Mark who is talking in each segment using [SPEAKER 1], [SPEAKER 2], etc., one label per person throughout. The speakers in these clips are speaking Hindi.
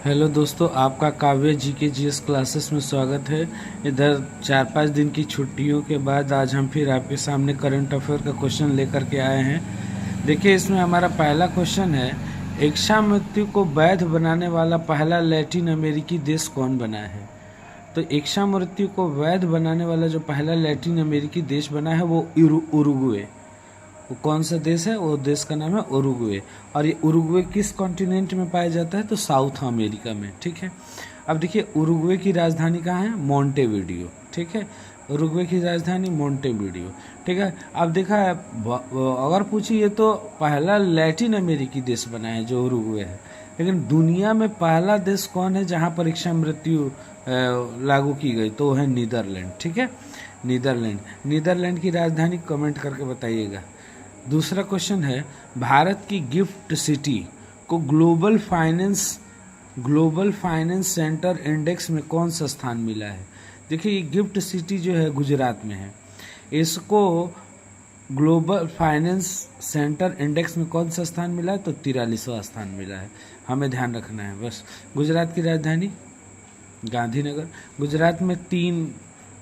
[SPEAKER 1] हेलो दोस्तों, आपका काव्य जीके जीएस क्लासेस में स्वागत है। इधर 4-5 दिन की छुट्टियों के बाद आज हम फिर आपके सामने करंट अफेयर का क्वेश्चन लेकर के आए हैं। देखिए, इसमें हमारा पहला क्वेश्चन है, इच्छा मृत्यु को वैध बनाने वाला पहला लैटिन अमेरिकी देश कौन बना है? तो इच्छा मृत्यु को वैध बनाने वाला जो पहला लैटिन अमेरिकी देश बना है वो उरुग्वे। वो कौन सा देश है? वो देश का नाम है उरुग्वे। और ये उरुग्वे किस कॉन्टिनेंट में पाया जाता है? तो साउथ अमेरिका में। ठीक है, अब देखिए उरुग्वे की राजधानी कहाँ है? मोंटेविडियो। ठीक है, उरुग्वे की राजधानी मोंटेविडियो। ठीक है, अब देखा है अगर पूछिए तो पहला लैटिन अमेरिकी देश बना है जो उरुग्वे है, लेकिन दुनिया में पहला देश कौन है जहाँ पर इच्छा मृत्यु लागू की गई? तो वो है नीदरलैंड। ठीक है, नीदरलैंड की राजधानी कमेंट करके बताइएगा। दूसरा क्वेश्चन है, भारत की गिफ्ट सिटी को ग्लोबल फाइनेंस सेंटर इंडेक्स में कौन सा स्थान मिला है? देखिए, ये गिफ्ट सिटी जो है गुजरात में है, इसको ग्लोबल फाइनेंस सेंटर इंडेक्स में कौन सा स्थान मिला है? तो 43वां स्थान मिला है। हमें ध्यान रखना है बस। गुजरात की राजधानी गांधीनगर। गुजरात में 3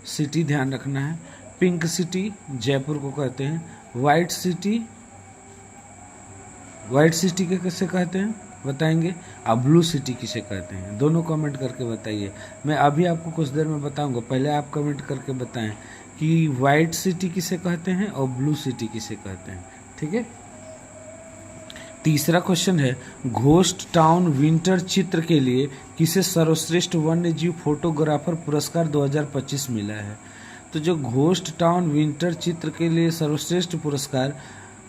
[SPEAKER 1] सिटी ध्यान रखना है। पिंक सिटी जयपुर को कहते हैं। वाइट सिटी के किसे कहते हैं बताएंगे? और ब्लू सिटी किसे कहते हैं? दोनों कमेंट करके बताइए। मैं अभी आपको कुछ देर में बताऊंगा, पहले आप कमेंट करके बताएं कि वाइट सिटी किसे कहते हैं और ब्लू सिटी किसे कहते हैं। ठीक है, तीसरा क्वेश्चन है, घोस्ट टाउन विंटर चित्र के लिए किसे सर्वश्रेष्ठ वन्यजीव फोटोग्राफर पुरस्कार 2025 मिला है? तो जो घोस्ट टाउन विंटर चित्र के लिए सर्वश्रेष्ठ पुरस्कार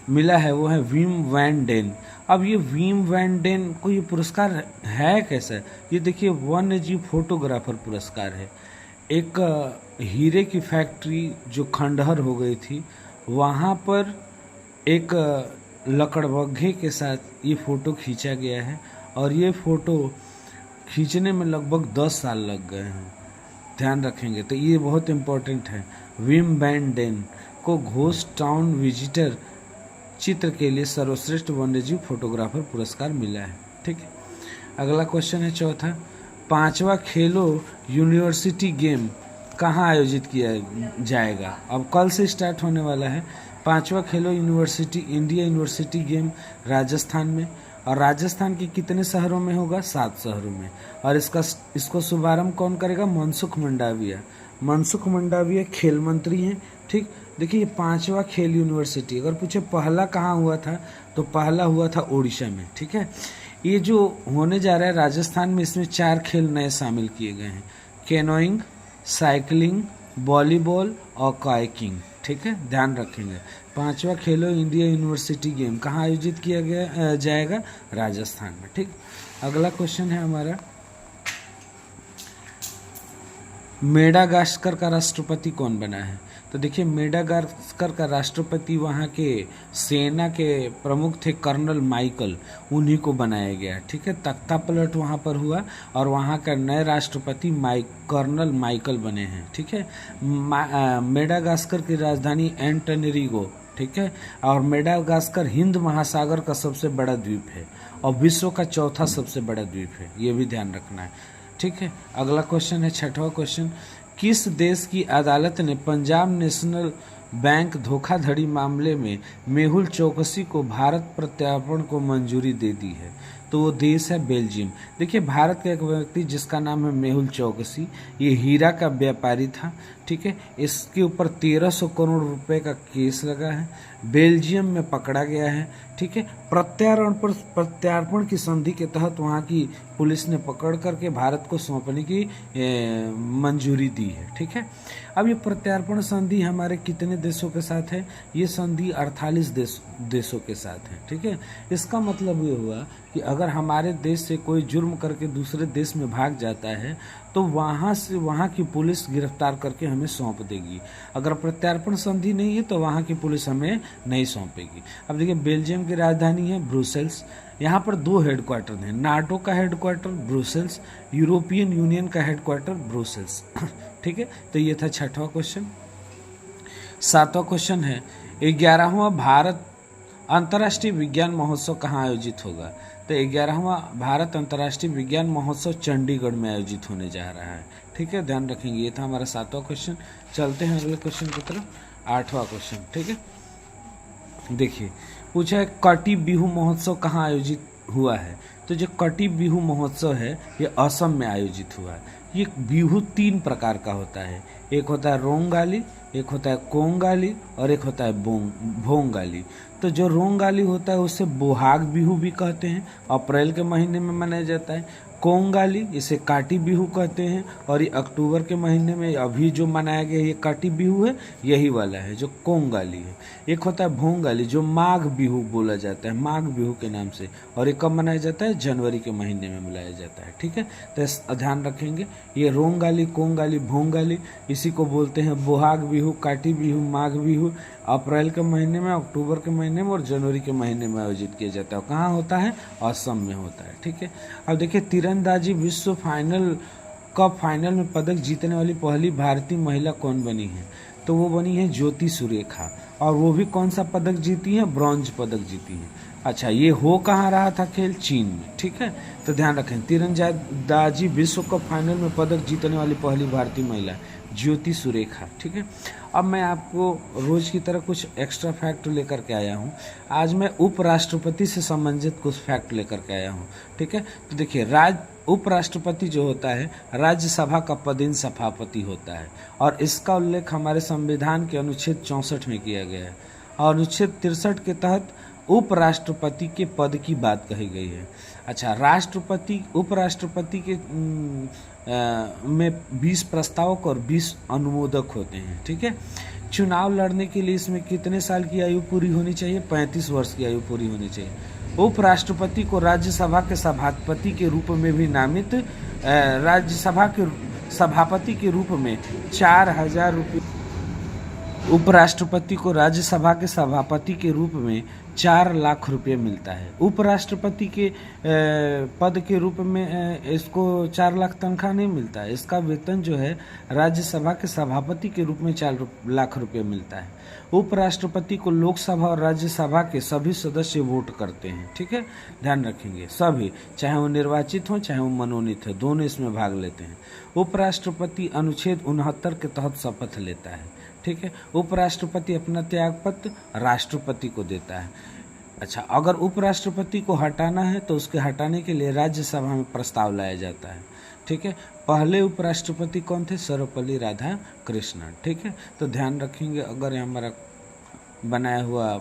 [SPEAKER 1] मिला है वो है विम वैन डेन। अब ये विम वैन डेन को ये पुरस्कार है कैसा? ये देखिए, वन्यजीव फोटोग्राफर पुरस्कार है। एक हीरे की फैक्ट्री जो खंडहर हो गई थी, वहाँ पर एक लकड़बग्घे के साथ ये फ़ोटो खींचा गया है और ये फ़ोटो खींचने में लगभग 10 साल लग गए हैं। ध्यान रखेंगे तो ये बहुत इम्पोर्टेंट है। विम वैन डेन को घोस्ट टाउन विजिटर चित्र के लिए सर्वश्रेष्ठ वन्यजीव फोटोग्राफर पुरस्कार मिला है। ठीक है, अगला क्वेश्चन है चौथा, 5वां खेलो यूनिवर्सिटी गेम कहाँ आयोजित किया जाएगा? अब कल से स्टार्ट होने वाला है 5वां खेलो इंडिया यूनिवर्सिटी गेम राजस्थान में। और राजस्थान के कितने शहरों में होगा? 7 शहरों में। और इसको शुभारंभ कौन करेगा? मनसुख मंडाविया खेल मंत्री हैं। ठीक, देखिए, ये 5वां खेल यूनिवर्सिटी, अगर पूछे पहला कहाँ हुआ था तो पहला हुआ था उड़ीसा में। ठीक है, ये जो होने जा रहा है राजस्थान में, इसमें 4 खेल नए शामिल किए गए हैं, कैनोइंग, साइकिलिंग, वॉलीबॉल और कायाकिंग। ठीक है, ध्यान रखेंगे। 5वां खेलो इंडिया यूनिवर्सिटी गेम कहाँ आयोजित किया जाएगा? राजस्थान में। ठीक, अगला क्वेश्चन है हमारा, मेडागास्कर का राष्ट्रपति कौन बना है? तो देखिए, मेडागास्कर का राष्ट्रपति वहाँ के सेना के प्रमुख थे कर्नल माइकल, उन्हीं को बनाया गया। ठीक है, तख्ता पलट वहाँ पर हुआ और वहाँ का नए राष्ट्रपति कर्नल माइकल बने हैं। ठीक है, मेडागास्कर की राजधानी एंटनरिगो। ठीक है, और मेडागास्कर हिंद महासागर का सबसे बड़ा द्वीप है और विश्व का 4था सबसे बड़ा द्वीप है, ये भी ध्यान रखना है। ठीक है, अगला क्वेश्चन है 6वां क्वेश्चन, किस देश की अदालत ने पंजाब नेशनल बैंक धोखाधड़ी मामले में मेहुल चौकसी को भारत प्रत्यार्पण को मंजूरी दे दी है? तो वो देश है बेल्जियम। देखिए, भारत का एक व्यक्ति जिसका नाम है मेहुल चौकसी, ये हीरा का व्यापारी था। ठीक है, इसके ऊपर 1300 करोड़ रुपए का केस लगा है, बेल्जियम में पकड़ा गया है। ठीक है, प्रत्यार्पण की संधि के तहत वहाँ की पुलिस ने पकड़ करके भारत को सौंपने की मंजूरी दी है। ठीक है, अब ये प्रत्यार्पण संधि हमारे कितने देशों के साथ है? ये संधि 48 देशों के साथ है। ठीक है, इसका मतलब ये हुआ कि अगर हमारे देश से कोई जुर्म करके दूसरे देश में भाग जाता है तो वहाँ की पुलिस गिरफ्तार करके हमें सौंप देगी। अगर प्रत्यार्पण संधि नहीं है तो वहाँ की पुलिस हमें नहीं सौंपेगी। अब देखिए, बेल्जियम की राजधानी है ब्रुसेल्स। यहाँ पर 2 हेडक्वार्टर हैं, नाटो का हेडक्वार्टर ब्रुसेल्स, यूरोपियन यूनियन का हेडक्वार्टर ब्रुसेल्स। ठीक है, तो ये था 6वां क्वेश्चन। 7वां क्वेश्चन है, 11वां भारत अंतर्राष्ट्रीय विज्ञान महोत्सव कहाँ आयोजित होगा? तो 11वां भारत अंतर्राष्ट्रीय विज्ञान महोत्सव चंडीगढ़ में आयोजित होने जा रहा है। ठीक है, ध्यान रखेंगे। ये था हमारा 7वां क्वेश्चन। चलते हैं अगले क्वेश्चन की तरफ, 8वां क्वेश्चन। ठीक है, देखिए पूछा है कटी बिहू महोत्सव कहाँ आयोजित हुआ है। तो जो कटी बिहू महोत्सव है ये असम में आयोजित हुआ है। ये बिहू 3 प्रकार का होता है, एक होता है रोंगाली, एक होता है कोंगाली और एक होता है भोंगाली। तो जो रोंगाली होता है उसे बोहाग बिहू भी कहते हैं, अप्रैल के महीने में मनाया जाता है। कोंगाली इसे काटी बिहू कहते हैं और ये अक्टूबर के महीने में अभी जो मनाया गया ये काटी बिहू है, यही वाला है जो कोंगाली है। एक होता है भोंगाली जो माघ बिहू बोला जाता है, माघ बिहू के नाम से, और ये कब मनाया जाता है, जनवरी के महीने में मनाया जाता है। ठीक है, तो ध्यान रखेंगे ये रोंगाली, कोंगाली, भोंगाली, इसी को बोलते हैं बोहाग बिहू, काटी बिहू, माघ बिहू। अप्रैल के महीने में, अक्टूबर के महीने में और जनवरी के महीने में आयोजित किया जाता है। कहाँ होता है, असम में होता है। ठीक है, अब देखिए तीरंदाजी विश्व कप फाइनल में पदक जीतने वाली पहली भारतीय महिला कौन बनी है। तो वो बनी है ज्योति सुरेखा, और वो भी कौन सा पदक जीती है, ब्रॉन्ज पदक जीती है। अच्छा, ये हो कहाँ रहा था खेल, चीन में। ठीक है, तो ध्यान रखें तीरंदाजी विश्व कप फाइनल में पदक जीतने वाली पहली भारतीय महिला ज्योति सुरेखा। ठीक है, अब मैं आपको रोज की तरह कुछ एक्स्ट्रा फैक्ट लेकर के आया हूँ। आज मैं उपराष्ट्रपति से संबंधित कुछ फैक्ट लेकर के आया हूँ। ठीक है, तो देखिए उपराष्ट्रपति जो होता है राज्यसभा का पदेन सभापति होता है, और इसका उल्लेख हमारे संविधान के अनुच्छेद 64 में किया गया है, और अनुच्छेद 63 के तहत उपराष्ट्रपति के पद की बात कही गई है। अच्छा, उपराष्ट्रपति के में 20 प्रस्तावक और 20 अनुमोदक होते हैं। ठीक है, चुनाव लड़ने के लिए इसमें कितने साल की आयु पूरी होनी चाहिए, 35 वर्ष की आयु पूरी होनी चाहिए। उपराष्ट्रपति को राज्यसभा के सभापति के रूप में भी नामित राज्यसभा के सभापति के रूप में 4,000 रुपये, उपराष्ट्रपति को राज्यसभा के सभापति के रूप में 4 लाख रुपये मिलता है। उपराष्ट्रपति के पद के रूप में इसको 4 लाख तनख्वाह नहीं मिलता है, इसका वेतन जो है राज्यसभा के सभापति के रूप में 4 लाख रुपये मिलता है। उपराष्ट्रपति को लोकसभा और राज्यसभा के सभी सदस्य वोट करते हैं। ठीक है, ध्यान रखेंगे, सभी, चाहे वो निर्वाचित हो चाहे वो मनोनीत हो, दोनों इसमें भाग लेते हैं। उपराष्ट्रपति अनुच्छेद 69 के तहत शपथ लेता है। ठीक है, उपराष्ट्रपति अपना त्यागपत्र राष्ट्रपति को देता है। अच्छा, अगर उपराष्ट्रपति को हटाना है तो उसके हटाने के लिए राज्यसभा में प्रस्ताव लाया जाता है। ठीक है, पहले उपराष्ट्रपति कौन थे, सर्वपल्ली राधाकृष्णन। ठीक है, तो ध्यान रखेंगे। अगर ये हमारा बनाया हुआ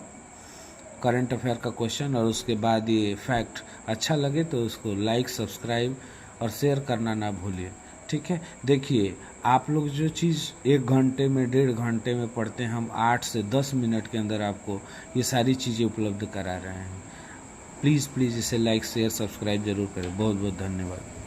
[SPEAKER 1] करंट अफेयर का क्वेश्चन और उसके बाद ये फैक्ट अच्छा लगे तो उसको लाइक, सब्सक्राइब और शेयर करना ना भूलिए। ठीक है, देखिए आप लोग जो चीज़ 1 घंटे में, 1.5 घंटे में पढ़ते हैं, हम 8 से 10 मिनट के अंदर आपको ये सारी चीज़ें उपलब्ध करा रहे हैं। प्लीज़ इसे लाइक, शेयर, सब्सक्राइब जरूर करें। बहुत बहुत धन्यवाद।